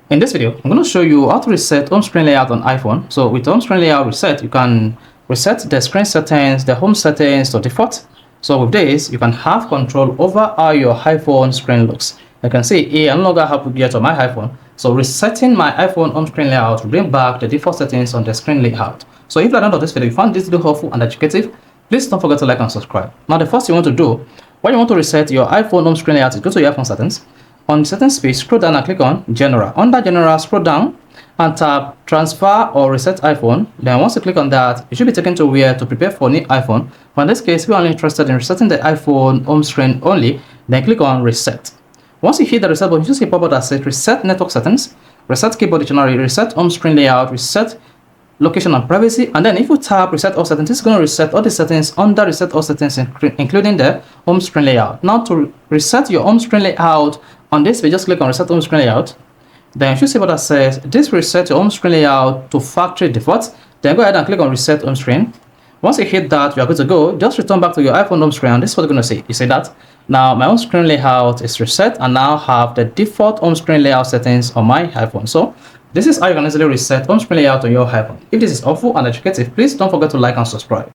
In this video, I'm going to show you how to reset home screen layout on iPhone. So with home screen layout reset, you can reset the screen settings, the home settings to default. So with this, you can have control over how your iPhone screen looks. You can see here, I no longer have to get on my iPhone. So resetting my iPhone home screen layout will bring back the default settings on the screen layout. So if you're done with this video, you found this video helpful and educative, please don't forget to like and subscribe. Now, the first thing you want to do, when you want to reset your iPhone home screen layout, is go to your iPhone settings. On the settings page, scroll down and click on General. Under General, scroll down and tap Transfer or Reset iPhone. Then once you click on that, you should be taken to where to prepare for new iPhone. But in this case, we are only interested in resetting the iPhone home screen only. Then click on Reset. Once you hit the reset button, you should see a pop-up that says Reset Network Settings, Reset Keyboard Dictionary, Reset Home Screen Layout, Reset Location and Privacy. And then if you tap Reset All Settings, it's going to reset all the settings under Reset All Settings, including the home screen layout. Now, to reset your home screen layout on this page, just click on Reset Home Screen Layout. Then you should see what that says. This will reset your home screen layout to factory default. Then go ahead and click on Reset Home Screen. Once you hit that, you are good to go. Just return back to your iPhone home screen, and this is what you're going to see. You see that? Now, my home screen layout is reset, and now have the default home screen layout settings on my iPhone. So, this is how you can easily reset home screen layout on your iPhone. If this is helpful and educative, please don't forget to like and subscribe.